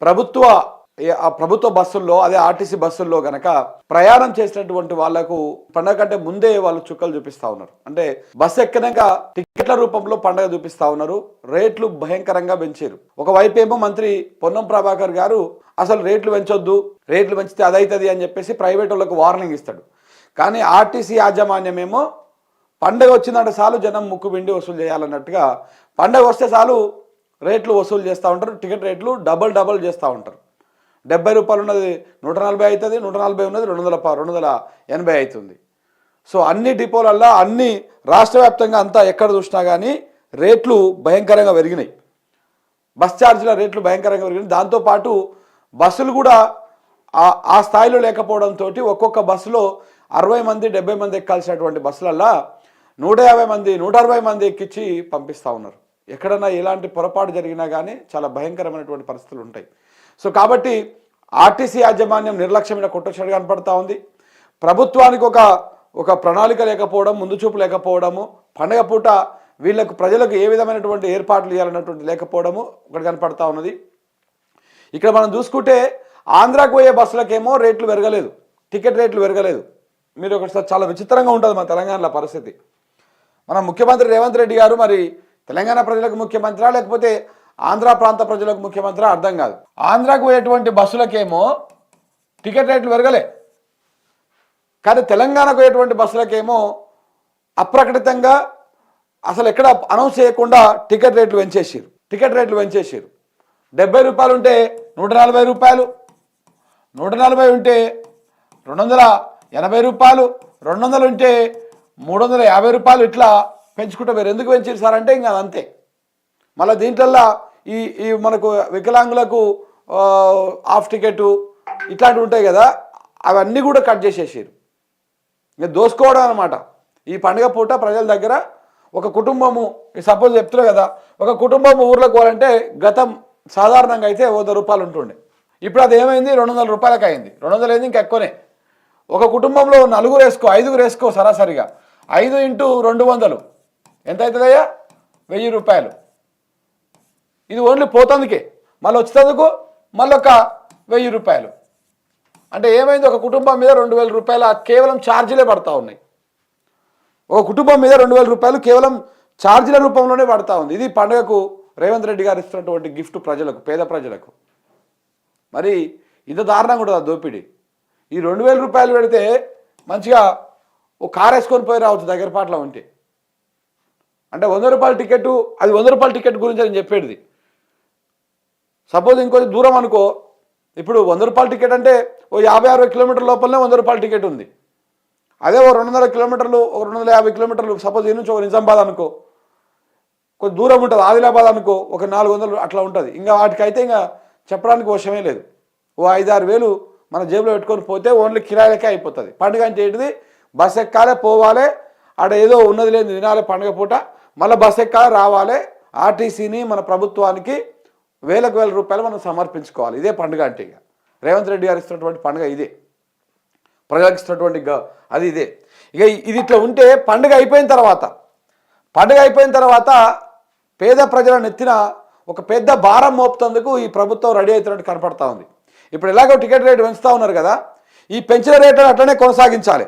ప్రభుత్వ ప్రభుత్వ బస్సుల్లో అదే ఆర్టీసీ బస్సుల్లో గనక ప్రయాణం చేసినటువంటి వాళ్లకు పండగ కంటే ముందే వాళ్ళు చుక్కలు చూపిస్తా ఉన్నారు. అంటే బస్సు ఎక్కినాక టికెట్ల రూపంలో పండగ చూపిస్తా ఉన్నారు. రేట్లు భయంకరంగా పెంచారు. ఒకవైపు ఏమో మంత్రి పొన్నం ప్రభాకర్ గారు అసలు రేట్లు పెంచొద్దు, రేట్లు పెంచితే అదైతుంది అని చెప్పేసి ప్రైవేట్ వాళ్ళకు వార్నింగ్ ఇస్తాడు. కానీ ఆర్టీసీ యాజమాన్యం ఏమో పండగ వచ్చిందంటే చాలు జనం ముక్కు పిండి వసూలు చేయాలన్నట్టుగా పండగ వస్తే చాలు రేట్లు వసూలు చేస్తూ ఉంటారు. టికెట్ రేట్లు డబల్ చేస్తూ ఉంటారు. 70 రూపాయలు ఉన్నది 140 అవుతుంది, 140 ఉన్నది 280 అవుతుంది. సో అన్ని డిపోలల్లో అన్ని రాష్ట్ర వ్యాప్తంగా అంతా ఎక్కడ చూసినా కానీ రేట్లు భయంకరంగా పెరిగినాయి. బస్ ఛార్జీల రేట్లు భయంకరంగా పెరిగినాయి. దాంతోపాటు బస్సులు కూడా ఆ స్థాయిలో లేకపోవడంతో ఒక్కొక్క బస్సులో 60 మంది 70 మంది ఎక్కాల్సినటువంటి బస్సులల్లో 150 మంది 160 మంది ఎక్కించి పంపిస్తూ ఉన్నారు. ఎక్కడన్నా ఎలాంటి పొరపాటు జరిగినా కానీ చాలా భయంకరమైనటువంటి పరిస్థితులు ఉంటాయి. సో కాబట్టి ఆర్టీసీ యాజమాన్యం నిర్లక్ష్యమైన కొట్టొచ్చాడు కనపడతా ఉంది. ప్రభుత్వానికి ఒక ప్రణాళిక లేకపోవడం, ముందు చూపు లేకపోవడము, పండగ పూట వీళ్ళకు ప్రజలకు ఏ విధమైనటువంటి ఏర్పాట్లు చేయాలన్నటువంటి లేకపోవడము ఒకటి కనపడతా ఉన్నది. ఇక్కడ మనం చూసుకుంటే ఆంధ్రాకు పోయే బస్సులకేమో రేట్లు పెరగలేదు, టికెట్ రేట్లు పెరగలేదు. మీరు ఒకసారి చాలా విచిత్రంగా ఉంటుంది మన తెలంగాణలో పరిస్థితి. మన ముఖ్యమంత్రి రేవంత్ రెడ్డి గారు మరి తెలంగాణ ప్రజలకు ముఖ్యమంత్రి లేకపోతే ఆంధ్ర ప్రాంత ప్రజలకు ముఖ్యమంత్రి అర్థం కాదు. ఆంధ్రాకు పోయేటువంటి బస్సులకేమో టికెట్ రేట్లు పెరగలే, కానీ తెలంగాణకు పోయేటువంటి బస్సులకేమో అప్రకటితంగా అసలు ఎక్కడ అనౌన్స్ చేయకుండా టికెట్ రేట్లు పెంచేసారు. 70 రూపాయలు ఉంటే 140 రూపాయలు, 140 ఉంటే 280 రూపాయలు, 200 ఉంటే 350 రూపాయలు, ఇట్లా పెంచుకుంటూ వేరు. ఎందుకు పెంచారు సార్ అంటే ఇంకా అంతే. మళ్ళీ దీంట్లో ఈ మనకు వికలాంగులకు హాఫ్ టికెట్ ఇట్లాంటివి ఉంటాయి కదా, అవన్నీ కూడా కట్ చేసేసారు. ఇంకా దోసుకోవడం అనమాట. ఈ పండుగ పూట ప్రజల దగ్గర ఒక కుటుంబము సపోజ్ చెప్తున్నారు కదా, ఒక కుటుంబం ఊర్లోకి పోవాలంటే గతం సాధారణంగా అయితే 100 రూపాయలు ఉంటుండే. ఇప్పుడు అది ఏమైంది 200 రూపాయలకు అయింది. 200 అయింది ఇంకా ఎక్కువనే. ఒక కుటుంబంలో 4 వేసుకో 5 వేసుకో సరాసరిగా 5 × 200 ఎంత అవుతుందయ్యా? 1000 రూపాయలు. ఇది ఓన్లీ పోతందుకే, మళ్ళీ వచ్చేందుకు మళ్ళీ ఒక 1000 రూపాయలు. అంటే ఏమైంది, ఒక కుటుంబం మీద 2000 రూపాయలు కేవలం ఛార్జీలే పడతా ఉన్నాయి. ఒక కుటుంబం మీద 2000 రూపాయలు కేవలం ఛార్జీల రూపంలోనే పడతా ఉంది. ఇది పండుగకు రేవంత్ రెడ్డి గారు ఇస్తున్నటువంటి గిఫ్ట్ ప్రజలకు, పేద ప్రజలకు. మరి ఇంత దారుణంగా ఉంటుంది ఆ దోపిడీ. ఈ 2000 రూపాయలు పెడితే మంచిగా ఒక కారు వేసుకొని పోయి రావచ్చు దగ్గరపాట్లో ఉంటే. అంటే 100 రూపాయల టికెట్, అది 100 రూపాయల టికెట్ గురించి నేను చెప్పేది. సపోజ్ ఇంకొంచెం దూరం అనుకో, ఇప్పుడు 100 రూపాయల టికెట్ అంటే ఓ 50-60 కిలోమీటర్ల లోపలనే 100 రూపాయల టికెట్ ఉంది. అదే ఓ 200 కిలోమీటర్లు, ఒక 250 కిలోమీటర్లు సపోజ్ ఈ నుంచి ఒక నిజామాబాద్ అనుకో, కొంచెం దూరం ఉంటుంది. ఆదిలాబాద్ అనుకో ఒక 400 అట్లా ఉంటుంది. ఇంకా వాటికైతే ఇంకా చెప్పడానికి వశమే లేదు. ఓ 5-6 వేలు మన జేబులో పెట్టుకొని పోతే ఓన్లీ కిరాయిలకే అయిపోతుంది. పండుగ అంటే ఏంటిది, బస్ ఎక్కాలి పోవాలి, ఆడ ఏదో ఉన్నది లేదు తినాలి పండుగ పూట, మళ్ళీ బస్ ఎక్కాలి రావాలి. ఆర్టీసీని మన ప్రభుత్వానికి వేలకు వేల రూపాయలు మనం సమర్పించుకోవాలి. ఇదే పండుగ అంటే. ఇక రేవంత్ రెడ్డి గారు ఇస్తున్నటువంటి పండుగ ఇదే, ప్రజలకు ఇస్తున్నటువంటి అది ఇదే. ఇక ఇది ఇట్లా ఉంటే పండుగ అయిపోయిన తర్వాత పేద ప్రజల నెత్తిన ఒక పెద్ద భారం మోపుతందుకు ఈ ప్రభుత్వం రెడీ అవుతున్నట్టు కనపడతా ఉంది. ఇప్పుడు ఎలాగో టికెట్ రేటు పెంచుతూ ఉన్నారు కదా, ఈ పెంచిన రేట్లను అట్లనే కొనసాగించాలి.